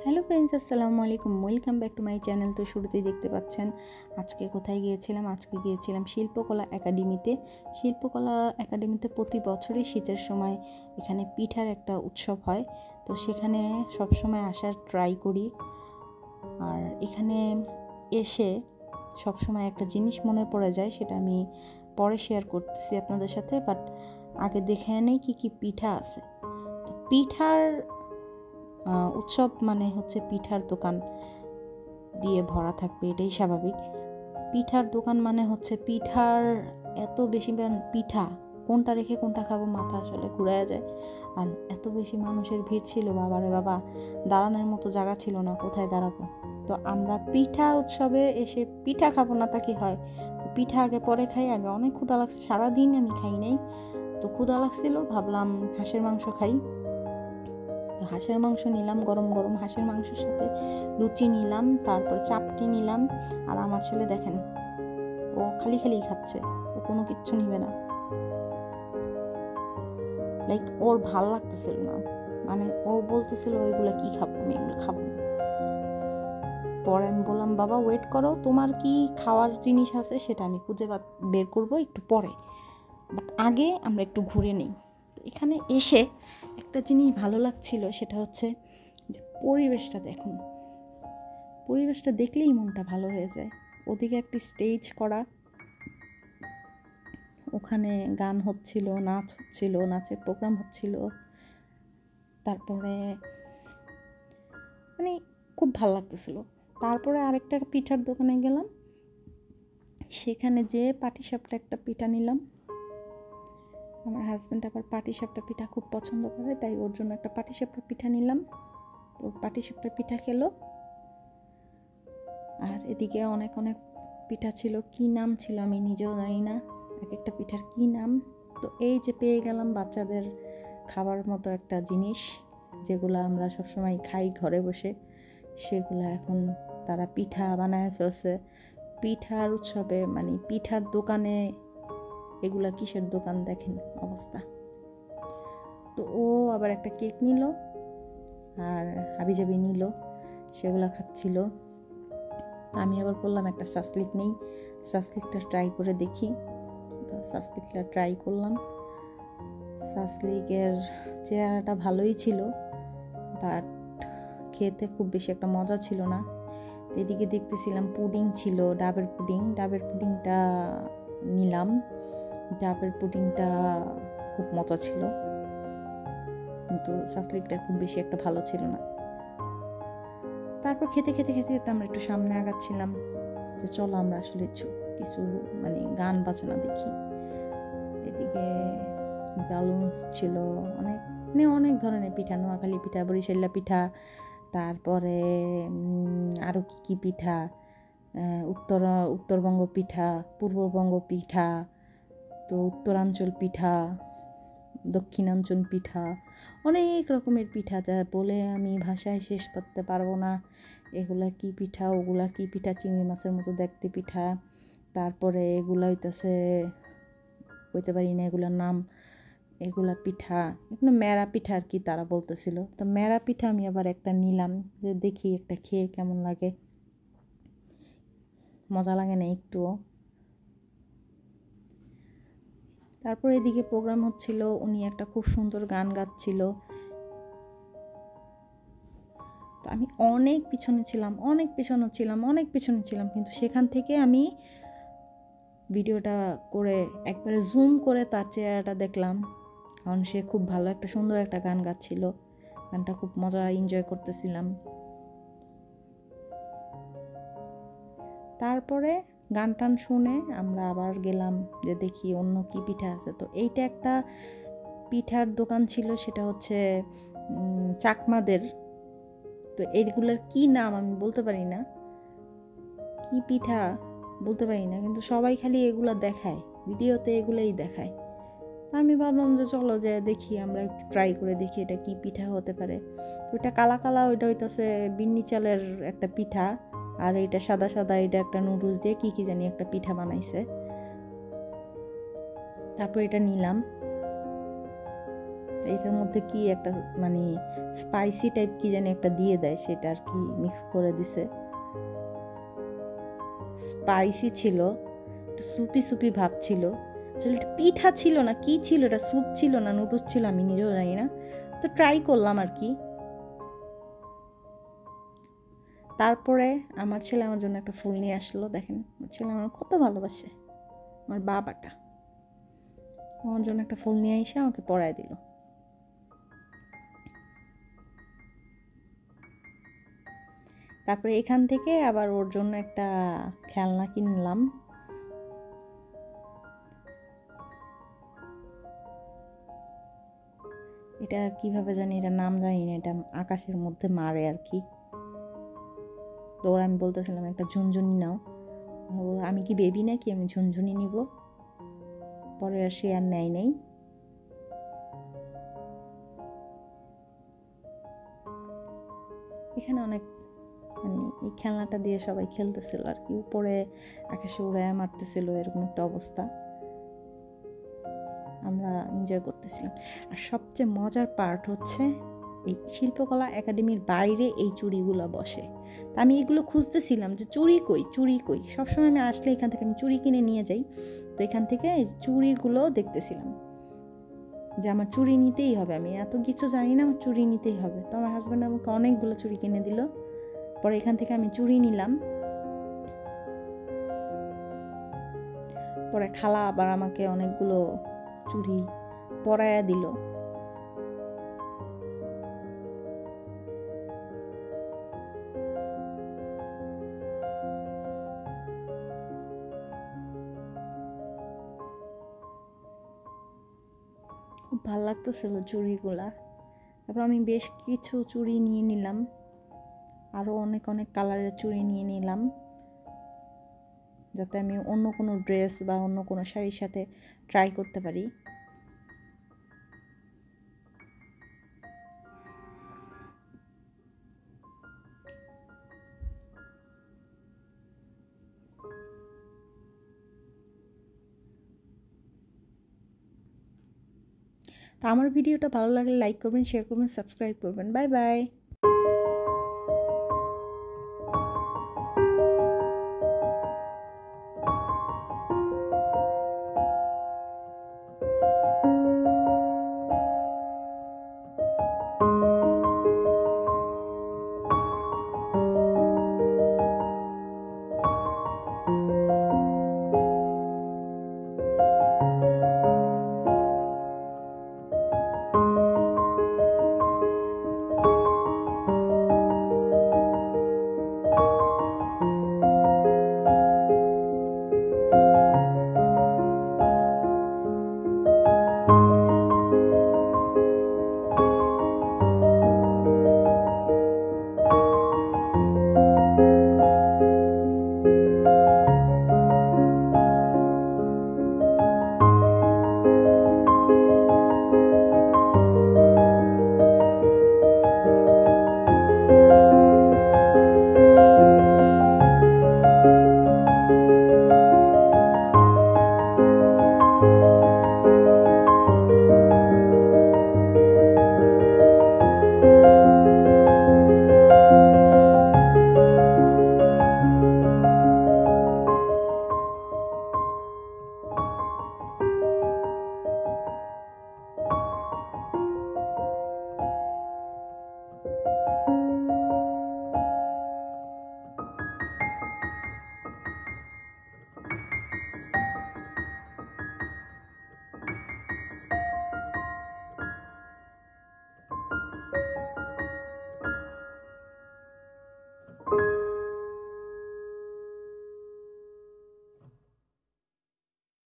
Hello friends, আসসালামু আলাইকুম। Welcome back to my channel. তো শুরুতেই দেখতে পাচ্ছেন আজকে কোথায় গিয়েছিলাম। আজকে গিয়েছিলাম শিল্পকলা একাডেমিতে। শিল্পকলা একাডেমিতে প্রতি বছরই শীতের সময় এখানে পিঠার একটা উৎসব হয়, তো সেখানে সবসময় আসার ট্রাই করি। আর এখানে এসে সবসময় একটা জিনিস মনে পড়ে যায়, সেটা আমি পরে শেয়ার করতেছি আপনাদের সাথে। বাট আগে দেখে নেই কি কি পিঠা আছে। তো পিঠার উৎসব মানে হচ্ছে পিঠার দোকান দিয়ে ভরা থাকবে, এটাই স্বাভাবিক। পিঠার দোকান মানে হচ্ছে পিঠার এত বেশি পিঠা, কোনটা রেখে কোনটা খাবো মাথা আসলে ঘুরায় যায়। আর এত বেশি মানুষের ভিড় ছিল, বাবারে বাবা, দাঁড়ানোর মতো জায়গা ছিল না, কোথায় দাঁড়াবো। তো আমরা পিঠা উৎসবে এসে পিঠা খাবো না তা কি হয়? তো পিঠা আগে পরে খাই। আগে অনেক ক্ষুধা লাগছে, সারাদিন আমি খাই নাই, তো ক্ষুধা লাগছিল, ভাবলাম হাঁসের মাংস খাই। তো হাঁসের মাংস নিলাম, গরম গরম হাঁসের মাংসের সাথে লুচি নিলাম, তারপর চাপটি নিলাম। আর আমার ছেলে দেখেন, ও খালি খালি খাচ্ছে, ও কোনো কিচ্ছু নিবে না। লাইক ওর ভাল লাগতেছিল না, মানে ও বলতেছিল ওইগুলো কি খাবো, আমি এগুলো খাবো না। পরে আমি বললাম, বাবা ওয়েট করো, তোমার কি খাওয়ার জিনিস আছে সেটা আমি খুঁজে বের করবো একটু পরে, বাট আগে আমরা একটু ঘুরে নিই। তো এখানে এসে একটা জিনিস ভালো লাগছিল, সেটা হচ্ছে যে পরিবেশটা দেখুন। পরিবেশটা দেখলেই মনটা ভালো হয়ে যায়। ওদিকে একটি স্টেজ করা, ওখানে গান হচ্ছিল, নাচ হচ্ছিল, নাচের প্রোগ্রাম হচ্ছিল। তারপরে মানে খুব ভালো লাগতেছিল। তারপরে আরেকটা পিঠার দোকানে গেলাম, সেখানে যে পাটিসাপটা একটা পিঠা নিলাম। আমার হাজব্যান্ড আবার পাটিসাপটা পিঠা খুব পছন্দ করে, তাই ওর জন্য একটা পাটিসাপটা পিঠা নিলাম। তো পাটিসাপটা পিঠা খেলো। আর এদিকে অনেক অনেক পিঠা ছিল, কি নাম ছিল আমি নিজেও জানি না, এক একটা পিঠার কি নাম। তো এই যে পেয়ে গেলাম বাচ্চাদের খাবার মতো একটা জিনিস, যেগুলো আমরা সবসময় খাই ঘরে বসে, সেগুলো এখন তারা পিঠা বানায় ফেলছে। পিঠার উৎসবে মানে পিঠার দোকানে, এগুলা কিসের দোকান দেখেন অবস্থা। তো ও আবার একটা কেক নিল আর হাবিজাবি নিল, সেগুলা খাচ্ছিল। আমি আবার বললাম একটা সাসলিক নেই, সাসলিকটা ট্রাই করে দেখি। তো সাসলিকটা ট্রাই করলাম। সাসলিকের চেহারাটা ভালোই ছিল, বাট খেতে খুব বেশি একটা মজা ছিল না। এদিকে দেখতেছিলাম পুডিং ছিল, ডাবের পুডিংটা নিলাম। ডাবের পুডিংটা খুব মজা ছিল, কিন্তু সাসলিকটা খুব বেশি একটা ভালো ছিল না। তারপর খেতে খেতে খেতে খেতে আমরা একটু সামনে আগাচ্ছিলাম, যে চলো আমরা আসলে কিছু মানে গান বাজনা দেখি। এদিকে ব্যালুন্স ছিল, অনেক ধরনের পিঠা, নোয়াখালী পিঠা, বরিশাল্লা পিঠা, তারপরে আরও কী পিঠা, উত্তরবঙ্গ পিঠা, পূর্ববঙ্গ পিঠা, তো উত্তরাঞ্চল পিঠা, দক্ষিণাঞ্চল পিঠা, অনেক রকমের পিঠা, যা বলে আমি ভাষায় শেষ করতে পারবো না। এগুলা কি পিঠা, ওগুলা কি পিঠা, চিংড়ি মাছের মতো দেখতে পিঠা। তারপরে এগুলা হইতে পারি না এগুলার নাম। এগুলা পিঠা, এগুলো মেরা পিঠা আর কি তারা বলতেছিল। তো মেরা পিঠা আমি আবার একটা নিলাম, যে দেখি একটা খেয়ে কেমন লাগে। মজা লাগে না একটুও। তারপর এদিকে প্রোগ্রাম হচ্ছিল, উনি একটা খুব সুন্দর গান গাচ্ছিল। তো আমি অনেক পিছনে ছিলাম, কিন্তু সেখান থেকে আমি ভিডিওটা করে একবারে জুম করে তার চেহারাটা দেখলাম, কারণ সে খুব ভালো একটা সুন্দর একটা গান গাচ্ছিল। গানটা খুব মজা এনজয় করতেছিলাম। তারপরে গান টান শুনে আমরা আবার গেলাম যে দেখি অন্য কি পিঠা আছে। তো এইটা একটা পিঠার দোকান ছিল, সেটা হচ্ছে চাকমাদের। তো এইগুলোর কি নাম আমি বলতে পারি না, কি পিঠা বলতে পারি না, কিন্তু সবাই খালি এগুলো দেখায়, ভিডিওতে এগুলোই দেখায়। আমি ভাবলাম যে চলো যে দেখি, আমরা একটু ট্রাই করে দেখি এটা কি পিঠা হতে পারে। ওইটা কালা কালা, ওইটা হইতেছে বিন্নি চালের একটা পিঠা, আর এটা সাদা সাদা, এটা একটা নুডলস দিয়ে কি জানি একটা পিঠা বানাইছে। তারপর এটা নিলাম। এটার মধ্যে কি একটা মানে স্পাইসি টাইপ কি জানি একটা দিয়ে দেয়, সেটা আর কি মিক্স করে দিছে। স্পাইসি ছিল, একটু সুপি সুপি ভাব ছিল। আসলে এটা পিঠা ছিল না, কি ছিল এটা, স্যুপ ছিল না নুডলস ছিল আমি নিজেও জানি না, তো ট্রাই করলাম আর কি। তারপরে আমার ছেলে আমার জন্য একটা ফুল নিয়ে আসলো। দেখেন আমার ছেলে আমার কত ভালোবাসে, আমার বাবাটা আমার জন্য একটা ফুল নিয়ে এসে আমাকে পরায় দিল। তারপরে এখান থেকে আবার ওর জন্য একটা খেলনা কিনলাম। এটা কিভাবে জানি, এটা নাম জানি না, এটা আকাশের মধ্যে মারে আর কি। তো ওরা আমি বলতেছিলাম একটা ঝুনঝুনি নাও, আমি কি বেবি নাকি আমি ঝুনঝুনি নিব। পরে আর সে আর নেয় নেই। এখানে অনেক মানে এই খেলনাটা দিয়ে সবাই খেলতেছিল আর কি, উপরে আকাশে উড়ায় মারতেছিল, এরকম একটা অবস্থা। আমরা এনজয় করতেছিলাম। আর সবচেয়ে মজার পার্ট হচ্ছে এই শিল্পকলা একাডেমির বাইরে এই চুড়িগুলো বসে। তা আমি এগুলো খুঁজতেছিলাম যে চুড়ি কই। সবসময় আমি আসলে এখান থেকে আমি চুড়ি কিনে নিয়ে যাই, তো এখান থেকে এই চুড়িগুলো দেখতেছিলাম যে আমার চুড়ি নিতেই হবে, আমি এত কিছু জানি না, আমার চুড়ি নিতেই হবে। তো আমার হাজব্যান্ড আমাকে অনেকগুলো চুড়ি কিনে দিল। পরে এখান থেকে আমি চুড়ি নিলাম। পরে খালা আবার আমাকে অনেকগুলো চুড়ি পরায়া দিল। খুব ভালো লাগতেছিল চুড়িগুলা। তারপর আমি বেশ কিছু চুড়ি নিয়ে নিলাম, আরও অনেক অনেক কালারের চুড়ি নিয়ে নিলাম, যাতে আমি অন্য কোনো ড্রেস বা অন্য কোনো শাড়ির সাথে ট্রাই করতে পারি। তো আমার ভিডিওটা ভালো লাগলে লাইক করবেন, শেয়ার করবেন, সাবস্ক্রাইব করবেন। Bye bye.